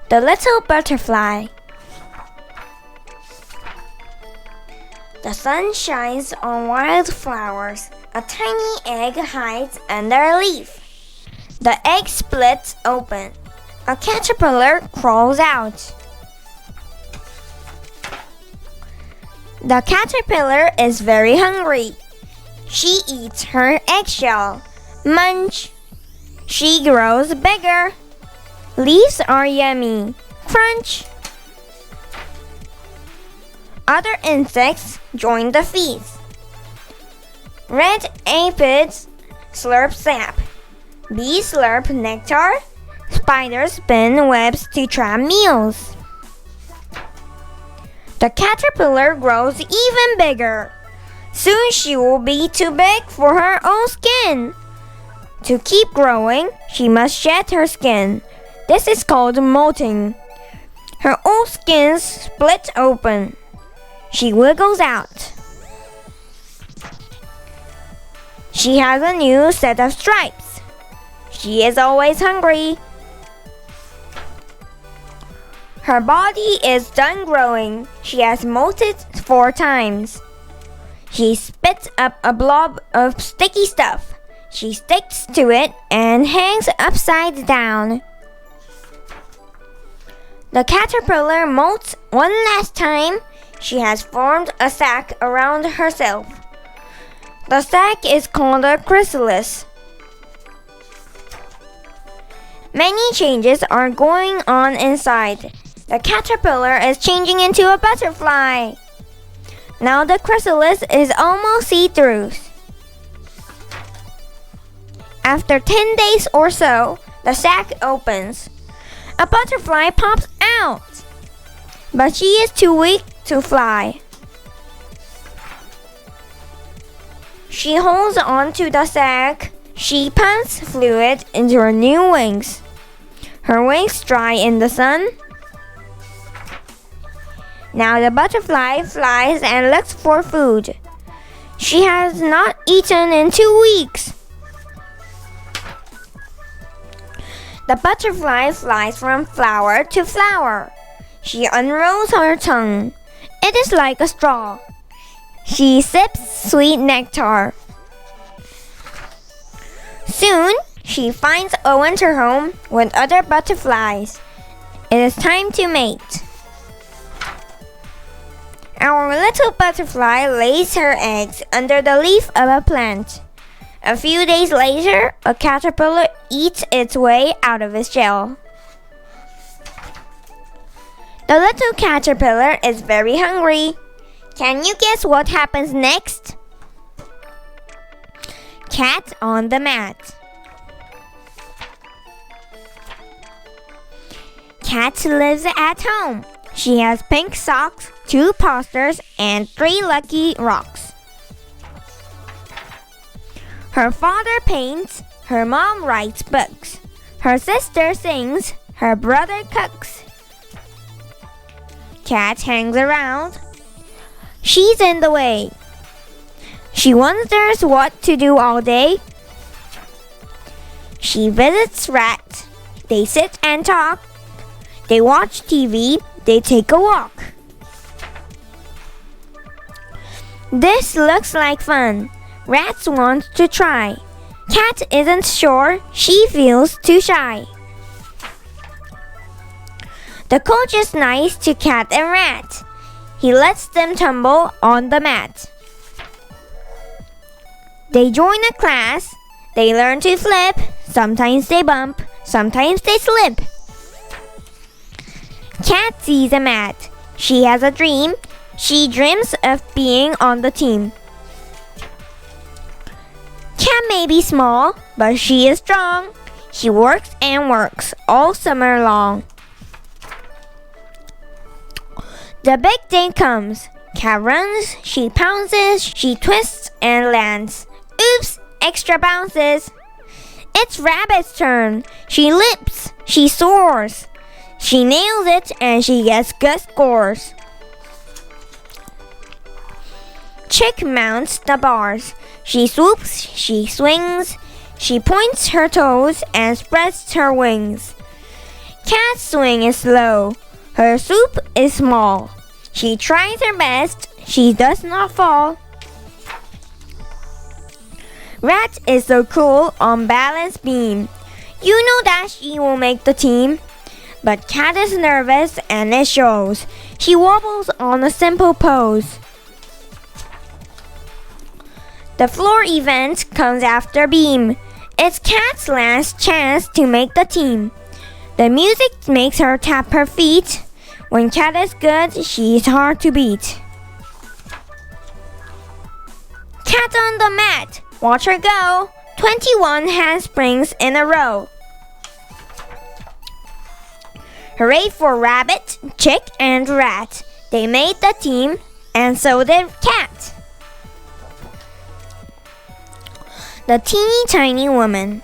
The little butterfly. The sun shines on wildflowers. A tiny egg hides under a leaf. The egg splits open. A caterpillar crawls out. The caterpillar is very hungry. She eats her eggshell. Munch. She grows bigger. Leaves are yummy. Crunch. Other insects join the feast. Red aphids slurp sap. Bees slurp nectar. Spiders spin webs to trap meals. The caterpillar grows even bigger. Soon she will be too big for her own skin. To keep growing, she must shed her skin. This is called molting. Her old skin splits open. She wiggles out. She has a new set of stripes. She is always hungry. Her body is done growing. She has molted 4 times. She spits up a blob of sticky stuff. She sticks to it and hangs upside down. The caterpillar molts one last time. She has formed a sac around herself. The sac is called a chrysalis. Many changes are going on inside. The caterpillar is changing into a butterfly. Now the chrysalis is almost see-through. After 10 days or so, the sac opens. A butterfly pops out. But she is too weak to fly. She holds on to the sac. She pumps fluid into her new wings. Her wings dry in the sun. Now the butterfly flies and looks for food. She has not eaten in 2 weeks. The butterfly flies from flower to flower. She unrolls her tongue. It is like a straw. She sips sweet nectar. Soon, she finds a winter home with other butterflies. It is time to mate. Our little butterfly lays her eggs under the leaf of a plant. A few days later, a caterpillar eats its way out of its shell. The little caterpillar is very hungry. Can you guess what happens next? Cat on the mat. Cat lives at home. She has pink socks, 2 posters, and 3 lucky rocks. Her father paints. Her mom writes books. Her sister sings. Her brother cooks. Cat hangs around. She's in the way. She wonders what to do all day. She visits rats. They sit and talk. They watch TV. They take a walk. This looks like fun. Rats want to try. Cat isn't sure. She feels too shy. The coach is nice to Cat and Rat. He lets them tumble on the mat. They join a class. They learn to flip. Sometimes they bump. Sometimes they slip. Cat sees a mat. She has a dream. She dreams of being on the team. Cat may be small, but she is strong. She works and works all summer long. The big day comes. Cat runs, she pounces, she twists and lands. Oops, extra bounces. It's Rabbit's turn. She leaps, she soars. She nails it and she gets good scores. Chick mounts the bars. She swoops, she swings. She points her toes and spreads her wings. Cat's swing is slow. Her soup is small. She tries her best. She does not fall. Rat is so cool on balance beam. You know that she will make the team. But Cat is nervous and it shows. She wobbles on a simple pose. The floor event comes after Beam. It's Cat's last chance to make the team. The music makes her tap her feet. When Cat is good, she's hard to beat. Cat on the mat, watch her go. 21 handsprings in a row. Hooray for Rabbit, Chick, and Rat. They made the team, and so did Cat. The Teeny Tiny Woman.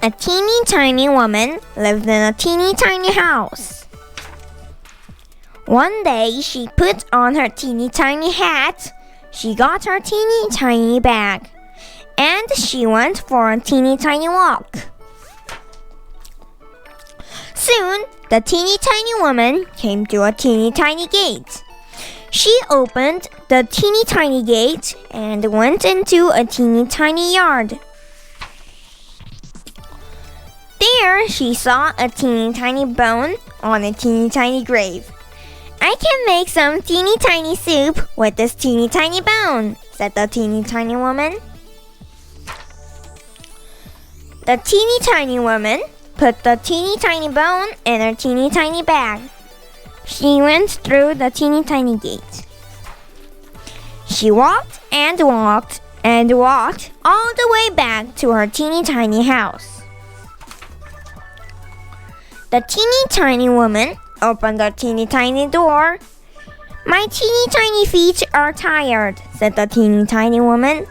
A teeny tiny woman lived in a teeny tiny house. One day she put on her teeny tiny hat. She got her teeny tiny bag. And she went for a teeny tiny walk. Soon, the teeny tiny woman came to a teeny tiny gate. She opened the teeny tiny gate and went into a teeny tiny yard. There she saw a teeny tiny bone on a teeny tiny grave. I can make some teeny tiny soup with this teeny tiny bone, said the teeny tiny woman. The teeny tiny woman put the teeny tiny bone in her teeny tiny bag. She went through the teeny tiny gate. She walked and walked and walked all the way back to her teeny tiny house. The teeny tiny woman opened the teeny tiny door. My teeny tiny feet are tired, said the teeny tiny woman.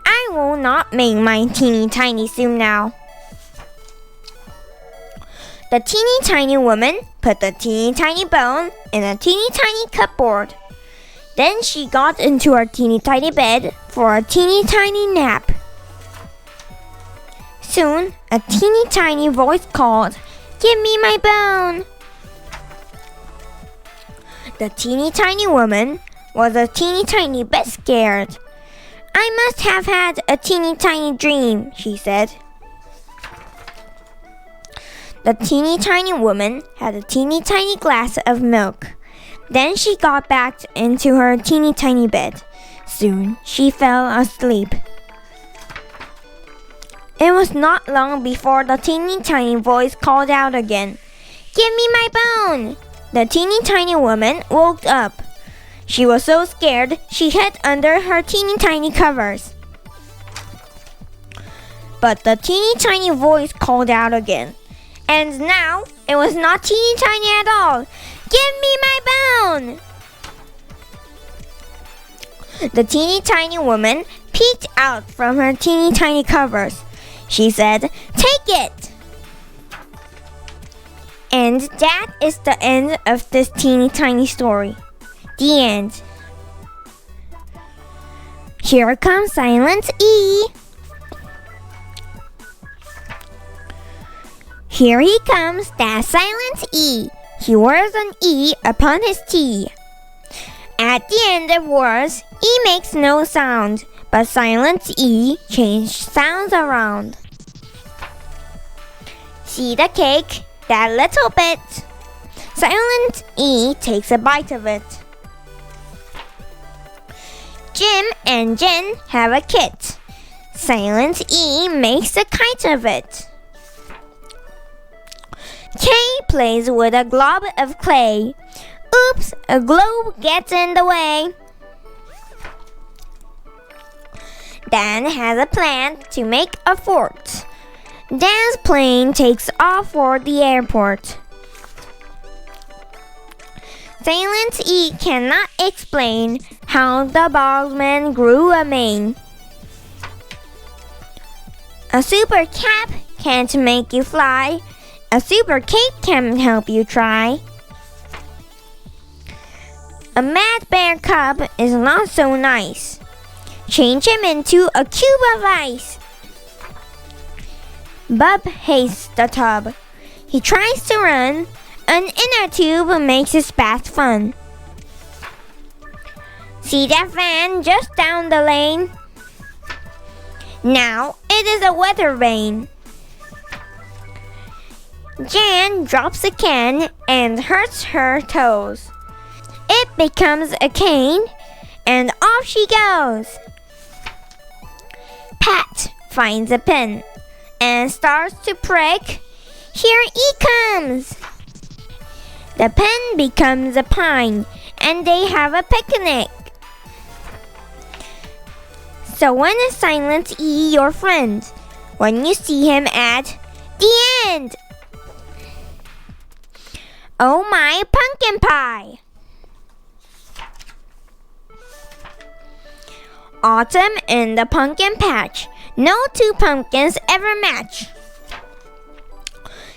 I will not make my teeny tiny soup now. The teeny tiny woman put the teeny tiny bone in a teeny tiny cupboard. Then she got into her teeny tiny bed for a teeny tiny nap. Soon, a teeny tiny voice called, "Give me my bone!" The teeny tiny woman was a teeny tiny bit scared. I must have had a teeny tiny dream, she said. The teeny tiny woman had a teeny tiny glass of milk. Then she got back into her teeny tiny bed. Soon she fell asleep. It was not long before the teeny tiny voice called out again, "Give me my bone!" The teeny tiny woman woke up. She was so scared she hid under her teeny tiny covers. But the teeny tiny voice called out again. And now it was not teeny tiny at all. "Give me my bone!" The teeny tiny woman peeked out from her teeny tiny covers. She said, "Take it!" And that is the end of this teeny tiny story. The end. Here comes Silent E. Here he comes, that Silent E. He wears an E upon his T. At the end of words, E makes no sound, but Silent E changes sounds around. See the cake, that little bit. Silent E takes a bite of it. Jim and Jen have a kit. Silent E makes a kite of it. Kay plays with a glob of clay. Oops, a globe gets in the way. Dan has a plan to make a fort. Dan's plane takes off for the airport. Silent E cannot explain how the bogman grew a mane. A super cap can't make you fly. A super cape can help you try. A mad bear cub is not so nice. Change him into a cube of ice. Bub hates the tub. He tries to run. An inner tube makes his bath fun. See that van just down the lane? Now it is a weather vane. Jan drops a can and hurts her toes. It becomes a cane, and off she goes. Pat finds a pin and starts to prick. Here he comes. The pen becomes a pine, and they have a picnic. So when is Silent E your friend? When you see him at the end. Oh my pumpkin pie! Autumn in the pumpkin patch. No two pumpkins ever match.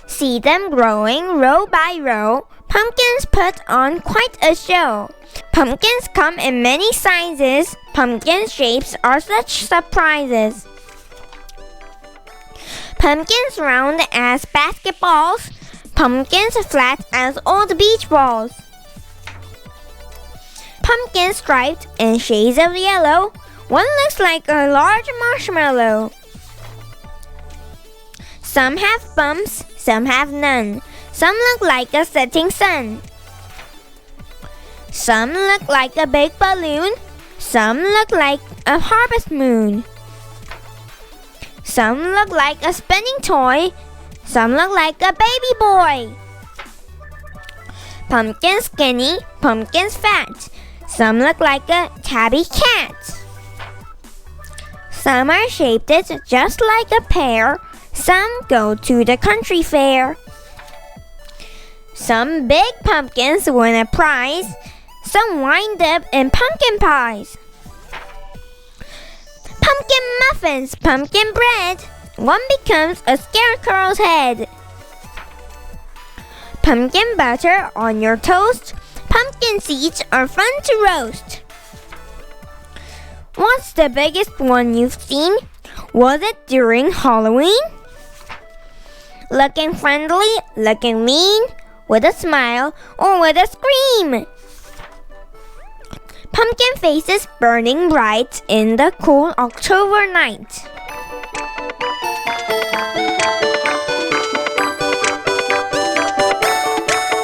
See them growing row by row. Pumpkins put on quite a show. Pumpkins come in many sizes. Pumpkin shapes are such surprises. Pumpkins round as basketballs. Pumpkins flat as old beach balls. Pumpkins striped in shades of yellow. One looks like a large marshmallow. Some have bumps, some have none. Some look like a setting sun. Some look like a big balloon. Some look like a harvest moon. Some look like a spinning toy. Some look like a baby boy. Pumpkins skinny, pumpkins fat. Some look like a tabby cat. Some are shaped just like a pear. Some go to the country fair. Some big pumpkins win a prize. Some wind up in pumpkin pies. Pumpkin muffins, pumpkin bread. One becomes a scarecrow's head. Pumpkin butter on your toast. Pumpkin seeds are fun to roast. What's the biggest one you've seen? Was it during Halloween? Looking friendly, looking mean, with a smile or with a scream. Pumpkin faces burning bright in the cool October night.